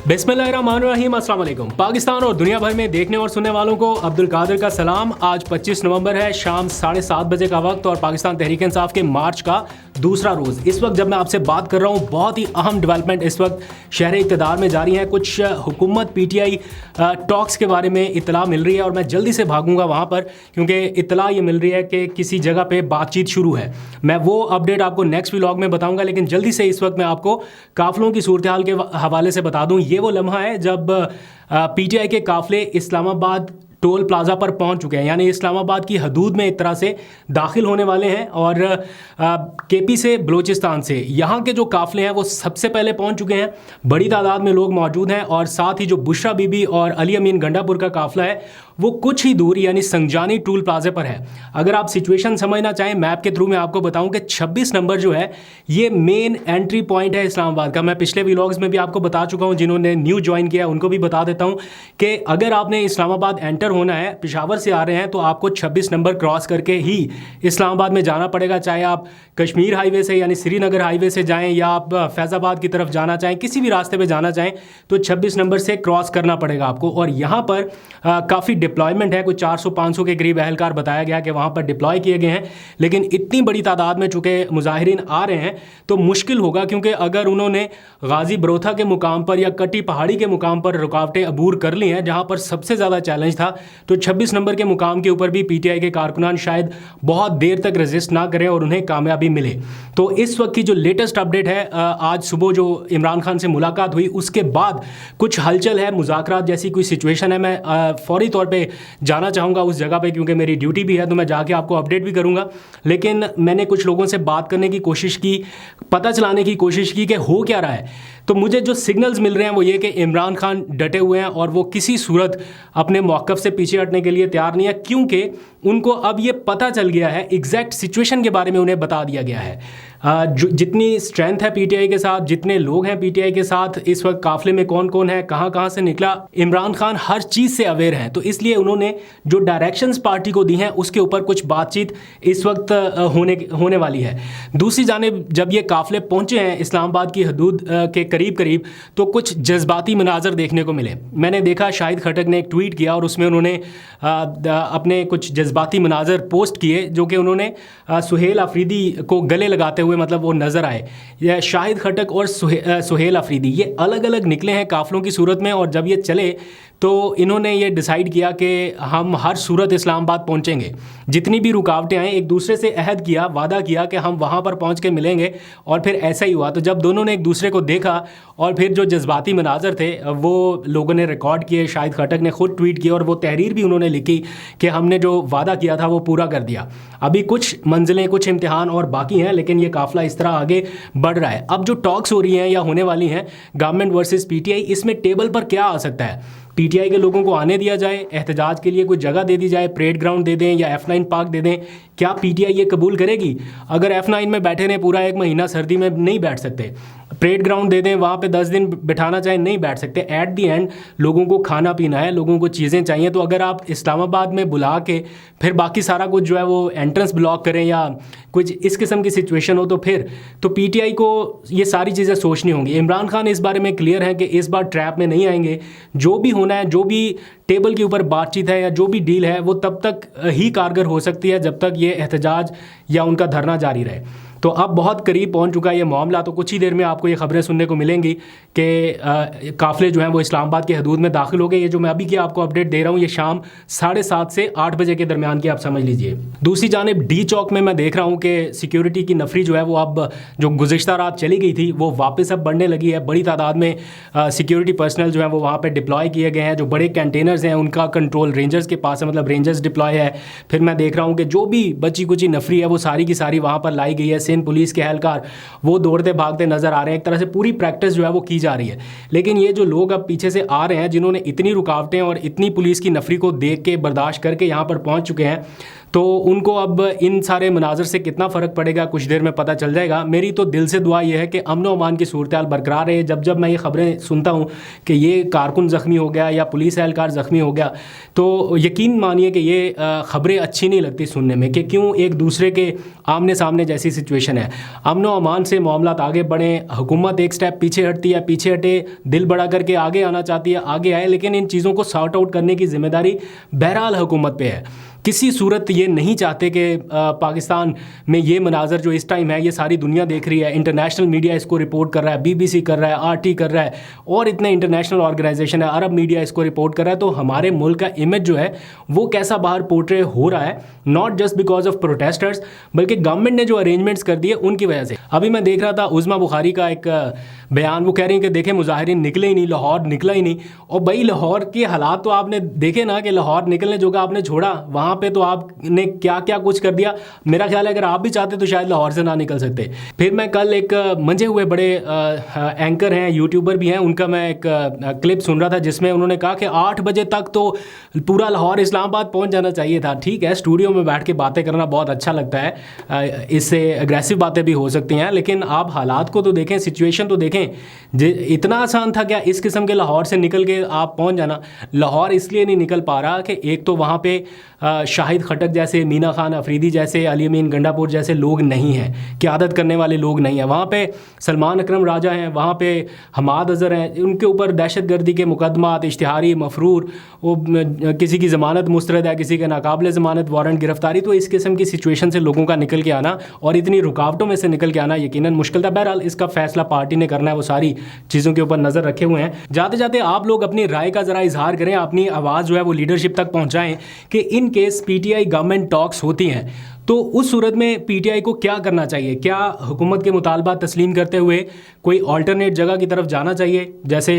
बिस्मिल्लाहिर्रहमानिर्रहीम, अस्सलाम वालेकुम। पाकिस्तान और दुनिया भर में देखने और सुनने वालों को अब्दुल कादिर का सलाम। आज 25 नवंबर है, शाम 7:30 बजे का वक्त और पाकिस्तान तहरीक इंसाफ के मार्च का दूसरा रोज़। इस वक्त जब मैं आपसे बात कर रहा हूँ, बहुत ही अहम डेवलपमेंट इस वक्त शहर इक़्तिदार में जारी है। कुछ हुकूमत PTI टॉक्स के बारे में इतला मिल रही है और मैं जल्दी से भागूंगा वहाँ पर, क्योंकि इतला ये मिल रही है कि किसी जगह पे बातचीत शुरू है। मैं वो अपडेट आपको नेक्स्ट व्लॉग में बताऊंगा, लेकिन जल्दी से इस वक्त मैं आपको काफिलों की सूरत हाल के हवाले से बता दूं। ये वो लम्हा है जब PTI के काफिले इस्लामाबाद टोल प्लाजा पर पहुंच चुके हैं, यानी इस्लामाबाद की हदूद में एक तरह से दाखिल होने वाले हैं। और KP से बलूचिस्तान से यहाँ के जो काफिले हैं वो सबसे पहले पहुंच चुके हैं। बड़ी तादाद में लोग मौजूद हैं और साथ ही जो बुशरा बीबी और अली अमीन गंडापुर का काफिला है वो कुछ ही दूर यानी संजानी टोल प्लाजे पर है। अगर आप सिचुएशन समझना चाहें मैप के थ्रू मैं आपको बताऊं कि 26 नंबर जो है ये मेन एंट्री पॉइंट है इस्लामाबाद का। मैं पिछले व्लॉग्स में भी आपको बता चुका हूं, जिन्होंने न्यू ज्वाइन किया उनको भी बता देता हूं कि अगर आपने इस्लामाबाद एंटर होना है, पेशावर से आ रहे हैं, तो आपको 26 नंबर क्रॉस करके ही इस्लामाबाद में जाना पड़ेगा। चाहे आप कश्मीर हाईवे से यानी श्रीनगर हाईवे से जाएं या आप फैज़ाबाद की तरफ जाना चाहें, किसी भी रास्ते पे जाना चाहें तो 26 नंबर से क्रॉस करना पड़ेगा आपको। और यहाँ पर काफ़ी डिप्लॉयमेंट है, कुछ 400-500 के करीब अहलकार बताया गया कि वहाँ पर डिप्लॉय किए गए हैं। लेकिन इतनी बड़ी तादाद में चूँकि मुजाहिरीन आ रहे हैं तो मुश्किल होगा, क्योंकि अगर उन्होंने गाजी बरोथा के मुकाम पर या कटी पहाड़ी के मुकाम पर रुकावटें अबूर कर ली हैं, जहाँ पर सबसे ज़्यादा चैलेंज था, तो 26 नंबर के मुकाम के ऊपर भी PTI के कारकुनान शायद बहुत देर तक रेजिस्ट ना करें और उन्हें कामयाबी मिले। तो इस वक्त की जो लेटेस्ट अपडेट है, आज सुबह जो इमरान खान से मुलाकात हुई उसके बाद कुछ हलचल है, मुज़ाकरात जैसी कोई सिचुएशन है। मैं फौरी तौर पे जाना चाहूँगा उस जगह पे, क्योंकि मेरी ड्यूटी भी है, तो मैं जाके आपको अपडेट भी करूँगा। लेकिन मैंने कुछ लोगों से बात करने की कोशिश की, पता चलाने की कोशिश की कि हो क्या रहा है। तो मुझे जो सिग्नल्स मिल रहे हैं वो ये कि इमरान खान डटे हुए हैं और वो किसी सूरत अपने मौक़िफ़ से पीछे हटने के लिए तैयार नहीं है, क्योंकि उनको अब ये पता चल गया है, एग्जैक्ट सिचुएशन के बारे में उन्हें बता दिया गया है। जितनी स्ट्रेंथ है PTI के साथ, जितने लोग हैं PTI के साथ, इस वक्त काफिले में कौन कौन है, कहाँ कहाँ से निकला, इमरान खान हर चीज़ से अवेयर हैं। तो इसलिए उन्होंने जो डायरेक्शंस पार्टी को दी हैं उसके ऊपर कुछ बातचीत इस वक्त होने वाली है। दूसरी जानिब जब ये काफिले पहुँचे हैं इस्लामाबाद की हदूद के करीब करीब, तो कुछ जज्बाती मनाजर देखने को मिले। मैंने देखा शाहिद खटक ने एक ट्वीट किया और उसमें उन्होंने अपने कुछ जज्बाती मनाजर पोस्ट किए, जो कि उन्होंने सुहेल अफरीदी को गले लगाते हुए मतलब वो नज़र आए। यह शाहिद खटक और सुहेल अफरीदी ये अलग अलग निकले हैं काफिलों की सूरत में, और जब ये चले तो इन्होंने ये डिसाइड किया कि हम हर सूरत इस्लामाबाद पहुंचेंगे, जितनी भी रुकावटें आएँ। एक दूसरे से अहद किया, वादा किया कि हम वहाँ पर पहुँच के मिलेंगे, और फिर ऐसा ही हुआ। तो जब दोनों ने एक दूसरे को देखा और फिर जो जज्बाती मनाजर थे वो लोगों ने रिकॉर्ड किए, शाहिद खटक ने ख़ुद ट्वीट किया और वो तहरीर भी उन्होंने लिखी कि हमने जो वादा किया था वो पूरा कर दिया। अभी कुछ मंजिलें, कुछ इम्तिहान और बाकी हैं, लेकिन ये काफ़िला इस तरह आगे बढ़ रहा है। अब जो टॉक्स हो रही हैं या होने वाली हैं गवर्नमेंट वर्सेस PTI, इसमें टेबल पर क्या आ सकता है? PTI के लोगों को आने दिया जाए, एहतजाज के लिए कोई जगह दे दी जाए, परेड ग्राउंड दे दें या F9 पार्क दे दें, क्या PTI ये कबूल करेगी? अगर F9 में बैठे रहें पूरा एक महीना, सर्दी में नहीं बैठ सकते। परेड ग्राउंड दे दें, वहाँ पे 10 दिन बिठाना चाहें, नहीं बैठ सकते। एट दी एंड लोगों को खाना पीना है, लोगों को चीज़ें चाहिए। तो अगर आप इस्लामाबाद में बुला के फिर बाकी सारा कुछ जो है वो एंट्रेंस ब्लॉक करें या कुछ इस किस्म की सिचुएशन हो, तो फिर तो PTI को ये सारी चीज़ें सोचनी होंगी। इमरान खान इस बारे में क्लियर है कि इस बार ट्रैप में नहीं आएंगे। जो भी होना है, जो भी टेबल के ऊपर बातचीत है या जो भी डील है, वो तब तक ही कारगर हो सकती है जब तक ये एहतजाज या उनका धरना जारी रहे। तो अब बहुत करीब पहुंच चुका है ये मामला। तो कुछ ही देर में आपको ये खबरें सुनने को मिलेंगी कि काफ़िले जो हैं वो इस्लामाबाद के हदूद में दाखिल हो गए। ये जो मैं अभी की आपको अपडेट दे रहा हूँ ये शाम 7:30 से 8 बजे के दरमियान की आप समझ लीजिए। दूसरी जानिब D चौक में मैं देख रहा हूँ कि सिक्योरिटी की नफरी जो है वो अब जो गुज़िश्ता रात चली गई थी वो वापस अब बढ़ने लगी है। बड़ी तादाद में सिक्योरिटी पर्सनल जो है वो वहाँ पर डिप्लॉय किए गए हैं। जो बड़े कंटेनर्स हैं उनका कंट्रोल रेंजर्स के पास है, मतलब रेंजर्स डिप्लॉय है। फिर मैं देख रहा हूँ कि जो भी बची कुची नफरी है वो सारी की सारी वहाँ पर लाई गई है। सिंध पुलिस के एहलकार वो दौड़ते भागते नजर आ रहे हैं। एक तरह से पूरी प्रैक्टिस जो है वो की जा रही है। लेकिन ये जो लोग अब पीछे से आ रहे हैं, जिन्होंने इतनी रुकावटें और इतनी पुलिस की नफरी को देख के बर्दाश्त करके यहाँ पर पहुँच चुके हैं, तो उनको अब इन सारे मनाजर से कितना फ़र्क पड़ेगा कुछ देर में पता चल जाएगा। मेरी तो दिल से दुआ ये है कि अमन व अमान की सूरत हाल बरकरार रहे। जब जब मैं ये ख़बरें सुनता हूँ कि ये कारकुन ज़ख्मी हो गया या पुलिस एहलकार ज़ख्मी हो गया, तो यकीन मानिए कि ये ख़बरें अच्छी नहीं लगती सुनने में, कि क्यों एक दूसरे के आमने सामने जैसी सिचुएशन सिचुएशन है। अमन व अमान से मामला आगे बढ़े, हुकूमत एक स्टेप पीछे हटती है, पीछे हटे, दिल बड़ा करके आगे आना चाहती है, आगे आए, लेकिन इन चीज़ों को सॉर्ट आउट करने की जिम्मेदारी बहरहाल हुकूमत पे है। किसी सूरत ये नहीं चाहते कि पाकिस्तान में ये मनाजर जो इस टाइम है ये सारी दुनिया देख रही है, इंटरनेशनल मीडिया इसको रिपोर्ट कर रहा है, BBC कर रहा है, RT कर रहा है, और इतने इंटरनेशनल ऑर्गेनाइजेशन है, अरब मीडिया इसको रिपोर्ट कर रहा है। तो हमारे मुल्क का इमेज जो है वो कैसा बाहर पोर्ट्रे हो रहा है, not just because of protesters, बल्कि गवर्नमेंट ने जो अरेंजमेंट्स कर दिए उनकी वजह से। अभी मैं देख रहा था उज़मा बुखारी का एक बयान, वो कह रही हैं कि देखें मुजाहिरीन निकले ही नहीं, लाहौर निकला ही नहीं। और भाई लाहौर के हालात तो आपने देखे ना, कि लाहौर निकलने जो आपने छोड़ा, वहाँ पे तो आपने क्या क्या कुछ कर दिया। मेरा ख्याल है अगर आप भी चाहते तो शायद लाहौर से ना निकल सकते। फिर मैं कल एक मंजे हुए बड़े एंकर हैं, यूट्यूबर भी हैं, उनका मैं एक क्लिप सुन रहा था जिसमें उन्होंने कहा कि 8 बजे तक तो पूरा लाहौर इस्लामाबाद पहुँच जाना चाहिए था। ठीक है, स्टूडियो में बैठ के बातें करना बहुत अच्छा लगता है, इससे एग्रेसिव बातें भी हो सकती हैं, लेकिन आप हालात को तो देखें, सिचुएशन तो देखें। इतना आसान था क्या इस किस्म के लाहौर से निकल के आप पहुंच जाना? लाहौर इसलिए नहीं निकल पा रहा कि एक तो वहाँ पे शाहिद खटक जैसे, मीना खान अफरीदी जैसे, अली अमीन गंडापुर जैसे लोग नहीं हैं, क़यादत करने वाले लोग नहीं हैं। वहाँ पे सलमान अकरम राजा हैं, वहाँ पे हमाद अज़हर हैं, उनके ऊपर दहशतगर्दी के मुकदमात, इश्तिहारी, मफरूर, वो किसी की ज़मानत मुस्तरद है, किसी के नाकाबिल ज़मानत वारंट गिरफ्तारी। तो इस किस्म की सिचुएशन से लोगों का निकल के आना और इतनी रुकावटों में से निकल के आना यकीनन मुश्किल था। बहरहाल इसका फैसला पार्टी ने करना है, वो सारी चीज़ों के ऊपर नज़र रखे हुए हैं। जाते जाते आप लोग अपनी राय का ज़रा इजहार करें, अपनी आवाज़ जो है वो लीडरशिप तक पहुँचाएँ कि in case PTI government talks होती हैं तो उस सूरत में PTI को क्या करना चाहिए? क्या हुकूमत के मुतालबा तस्लीम करते हुए कोई ऑल्टरनेट जगह की तरफ जाना चाहिए, जैसे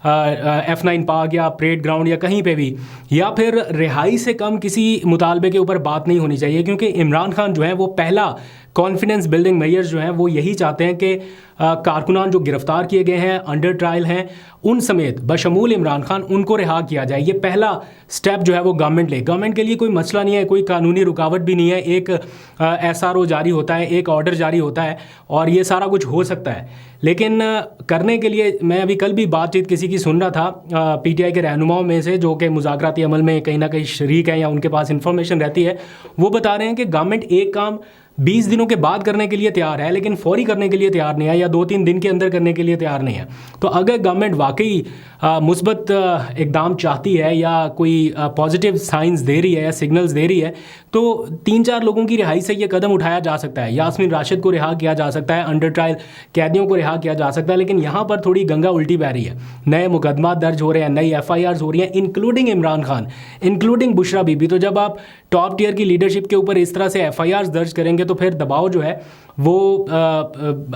F9 पार्क या परेड ग्राउंड या कहीं पे भी, या फिर रिहाई से कम किसी मुतालबे के ऊपर बात नहीं होनी चाहिए? क्योंकि इमरान खान जो है वो पहला कॉन्फिडेंस बिल्डिंग मेजर्स जो हैं वो यही चाहते हैं कि कारकुनान जो गिरफ्तार किए गए हैं, अंडर ट्रायल हैं, उन समेत बशमूल इमरान खान, उनको रिहा किया जाए। ये पहला स्टेप जो है वो गवर्नमेंट ले। गवर्नमेंट के लिए कोई मसला नहीं है, कोई कानूनी रुकावट भी नहीं है, एक SRO जारी होता है, एक ऑर्डर जारी होता है और ये सारा कुछ हो सकता है। लेकिन करने के लिए मैं अभी कल भी बातचीत किसी की सुन रहा था PTI के रहनुमाओं में से, जो कि मुज़ाकराती अमल में कहीं ना कहीं शरीक हैं या उनके पास इंफॉर्मेशन रहती है, वो बता रहे हैं कि गवर्नमेंट एक काम 20 दिनों के बाद करने के लिए तैयार है, लेकिन फौरी करने के लिए तैयार नहीं है, या 2-3 दिन के अंदर करने के लिए तैयार नहीं है। तो अगर गवर्नमेंट वाकई मुस्बत इकदाम चाहती है या कोई पॉजिटिव साइंस दे रही है या सिग्नल्स दे रही है, तो 3-4 लोगों की रिहाई से ये कदम उठाया जा सकता है। यास्मीन राशिद को रिहा किया जा सकता है, अंडर ट्रायल कैदियों को रिहा किया जा सकता है। लेकिन यहाँ पर थोड़ी गंगा उल्टी बह रही है, नए मुकदमा दर्ज हो रहे हैं, नई FIRs हो रही हैं, इंक्लूडिंग इमरान खान, इंक्लूडिंग बुशरा बीबी। तो जब आप टॉप टियर की लीडरशिप के ऊपर इस तरह से FIRs दर्ज करेंगे तो फिर दबाव जो है वो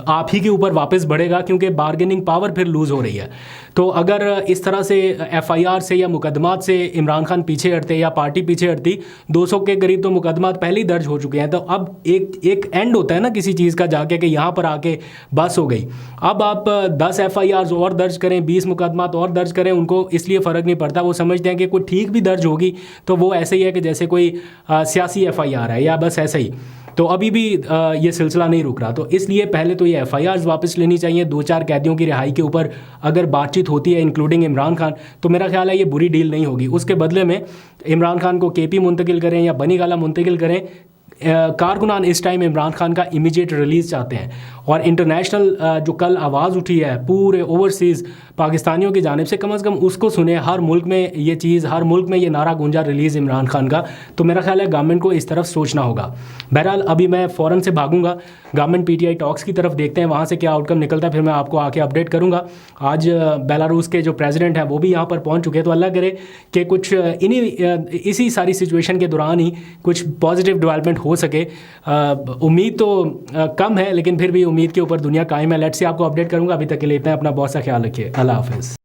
आप ही के ऊपर वापस बढ़ेगा, क्योंकि बार्गेनिंग पावर फिर लूज़ हो रही है। तो अगर इस तरह से FIR से या मुकदमात से इमरान खान पीछे हटते या पार्टी पीछे हटती, 200 के करीब तो मुकदमात पहले ही दर्ज हो चुके हैं। तो अब एक एंड होता है ना किसी चीज़ का जाके, कि यहाँ पर आके बस हो गई। अब आप 10 FIRs और दर्ज करें, 20 मुकदमात और दर्ज करें, उनको इसलिए फ़र्क नहीं पड़ता। वो समझते हैं कि कोई ठीक भी दर्ज होगी तो वो ऐसे ही है कि जैसे कोई सियासी FIR है, या बस ऐसे ही। तो अभी भी ये सिलसिला नहीं रुक रहा। तो इसलिए पहले तो ये FIRs वापस लेनी चाहिए। 2-4 कैदियों की रिहाई के ऊपर अगर बातचीत होती है, इंक्लूडिंग इमरान खान, तो मेरा ख्याल है ये बुरी डील नहीं होगी। उसके बदले में इमरान खान को KP मुंतकिल करें या बनी गाला मुंतकिल करें। कारकुनान इस टाइम इमरान खान का इमीडिएट रिलीज़ चाहते हैं, और इंटरनेशनल जो कल आवाज़ उठी है पूरे ओवरसीज़ पाकिस्तानियों की जानिब से, कम उसको सुने। हर मुल्क में ये चीज़, हर मुल्क में ये नारा गूंजा रिलीज़ इमरान खान का। तो मेरा ख्याल है गवर्नमेंट को इस तरफ सोचना होगा। बहरहाल अभी मैं फ़ौरन से भागूंगा गवर्नमेंट PTI टॉक्स की तरफ, देखते हैं वहाँ से क्या आउटकम निकलता है, फिर मैं आपको आके अपडेट करूँगा। आज बेलारूस के जो प्रेसिडेंट हैं वो भी यहाँ पर पहुँच चुके हैं, तो अल्लाह करे कि कुछ इसी सारी सिचुएशन के दौरान ही कुछ पॉजिटिव डेवलपमेंट हो सके। उम्मीद तो कम है, लेकिन फिर भी उम्मीद के ऊपर दुनिया कायम है। लेट्स से आपको अपडेट करूँगा। अभी तक के लिए इतना, अपना बहुत सा ख्याल रखिए। अल्लाह हाफ़िज़।